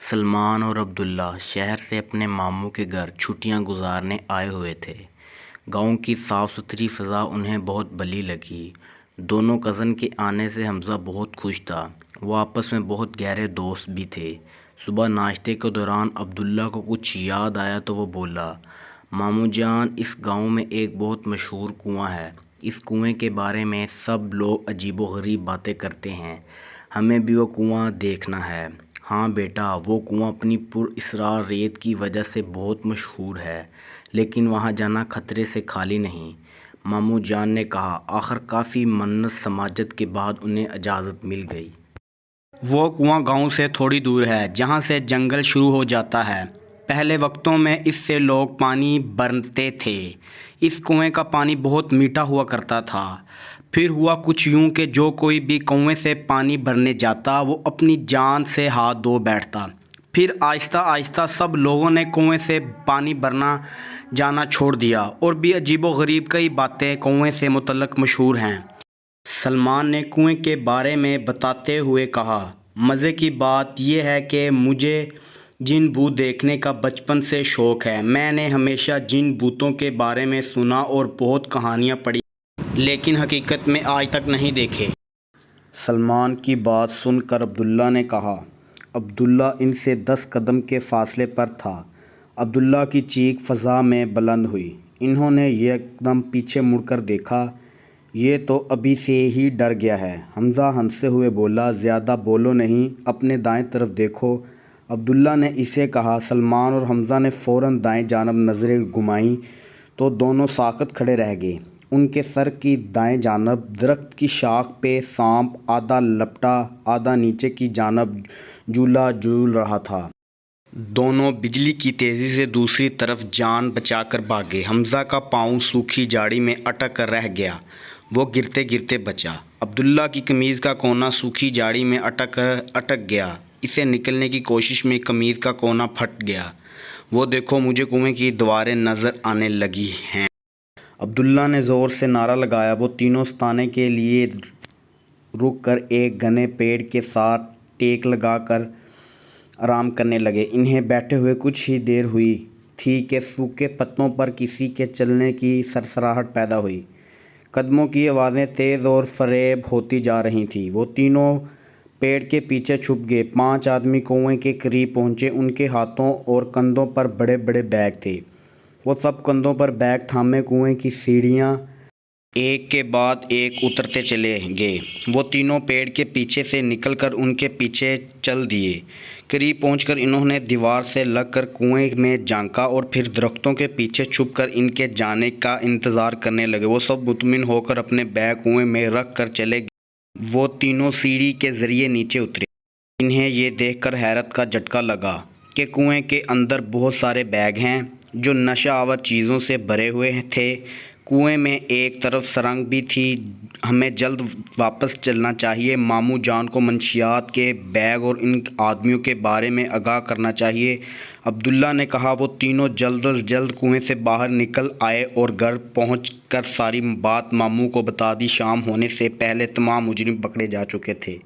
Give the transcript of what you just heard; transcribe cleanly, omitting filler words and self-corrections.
سلمان اور عبداللہ شہر سے اپنے ماموں کے گھر چھٹیاں گزارنے آئے ہوئے تھے۔ گاؤں کی صاف ستھری فضا انہیں بہت بھلی لگی۔ دونوں کزن کے آنے سے حمزہ بہت خوش تھا۔ وہ آپس میں بہت گہرے دوست بھی تھے۔ صبح ناشتے کے دوران عبداللہ کو کچھ یاد آیا تو وہ بولا، ماموں جان، اس گاؤں میں ایک بہت مشہور کنواں ہے۔ اس کنویں کے بارے میں سب لوگ عجیب و غریب باتیں کرتے ہیں۔ ہمیں بھی وہ کنواں دیکھنا ہے۔ ہاں بیٹا، وہ کنواں اپنی پر اسرار ریت کی وجہ سے بہت مشہور ہے، لیکن وہاں جانا خطرے سے خالی نہیں، ماموں جان نے کہا۔ آخر کافی منت سماجت کے بعد انہیں اجازت مل گئی۔ وہ کنواں گاؤں سے تھوڑی دور ہے، جہاں سے جنگل شروع ہو جاتا ہے۔ پہلے وقتوں میں اس سے لوگ پانی بھرتے تھے۔ اس کنویں کا پانی بہت میٹھا ہوا کرتا تھا۔ پھر ہوا کچھ یوں کہ جو کوئی بھی کنویں سے پانی بھرنے جاتا وہ اپنی جان سے ہاتھ دھو بیٹھتا۔ پھر آہستہ آہستہ سب لوگوں نے کنویں سے پانی بھرنا جانا چھوڑ دیا، اور بھی عجیب و غریب کئی باتیں کنویں سے متعلق مشہور ہیں۔ سلمان نے کنویں کے بارے میں بتاتے ہوئے کہا، مزے کی بات یہ ہے کہ مجھے جن بھوت دیکھنے کا بچپن سے شوق ہے۔ میں نے ہمیشہ جن بھوتوں کے بارے میں سنا اور بہت کہانیاں پڑھی، لیکن حقیقت میں آج تک نہیں دیکھے۔ سلمان کی بات سن کر عبداللہ نے کہا۔ عبداللہ ان سے 10 قدم کے فاصلے پر تھا۔ عبداللہ کی چیخ فضا میں بلند ہوئی۔ انہوں نے یکدم پیچھے مڑ کر دیکھا۔ یہ تو ابھی سے ہی ڈر گیا ہے۔ حمزہ ہنستے ہوئے بولا، زیادہ بولو نہیں، اپنے دائیں طرف دیکھو۔ عبداللہ نے اسے کہا۔ سلمان اور حمزہ نے فوراً دائیں جانب نظریں گھمائیں تو دونوں ساکت کھڑے رہ گئے۔ ان کے سر کی دائیں جانب درخت کی شاخ پہ سانپ آدھا لپٹا آدھا نیچے کی جانب جھولا جھول رہا تھا۔ دونوں بجلی کی تیزی سے دوسری طرف جان بچا کر بھاگے۔ حمزہ کا پاؤں سوکھی جھاڑی میں اٹک کر رہ گیا۔ وہ گرتے گرتے بچا۔ عبداللہ کی قمیض کا کونا سوکھی جھاڑی میں اٹک گیا۔ اسے نکلنے کی کوشش میں قمیض کا کونا پھٹ گیا۔ وہ دیکھو، مجھے کنویں کی دیواریں نظر آنے لگی ہیں۔ عبداللہ نے زور سے نعرہ لگایا۔ وہ تینوں استانے کے لیے رک کر ایک گھنے پیڑ کے ساتھ ٹیک لگا کر آرام کرنے لگے۔ انہیں بیٹھے ہوئے کچھ ہی دیر ہوئی تھی کہ سوکھے پتوں پر کسی کے چلنے کی سرسراہٹ پیدا ہوئی۔ قدموں کی آوازیں تیز اور فریب ہوتی جا رہی تھیں۔ وہ تینوں پیڑ کے پیچھے چھپ گئے۔ 5 آدمی کنویں کے قریب پہنچے۔ ان کے ہاتھوں اور کندھوں پر بڑے بڑے بیگ تھے۔ وہ سب کندھوں پر بیگ تھامے کنویں کی سیڑھیاں ایک کے بعد ایک اترتے چلے گئے۔ وہ تینوں پیڑ کے پیچھے سے نکل کر ان کے پیچھے چل دیے۔ قریب پہنچ کر انہوں نے دیوار سے لگ کر کنویں میں جھانکا اور پھر درختوں کے پیچھے چھپ کر ان کے جانے کا انتظار کرنے لگے۔ وہ سب مطمئن ہو کر اپنے بیگ کنویں میں رکھ کر چلے گئے۔ وہ تینوں سیڑھی کے ذریعے نیچے اترے۔ انہیں یہ دیکھ کر حیرت کا جھٹکا لگا کہ کنویں کے اندر بہت سارے بیگ ہیں جو نشہ آور چیزوں سے بھرے ہوئے تھے۔ کنویں میں ایک طرف سرنگ بھی تھی۔ ہمیں جلد واپس چلنا چاہیے۔ ماموں جان کو منشیات کے بیگ اور ان آدمیوں کے بارے میں آگاہ کرنا چاہیے، عبداللہ نے کہا۔ وہ تینوں جلد از جلد کنویں سے باہر نکل آئے اور گھر پہنچ کر ساری بات ماموں کو بتا دی۔ شام ہونے سے پہلے تمام مجرم پکڑے جا چکے تھے۔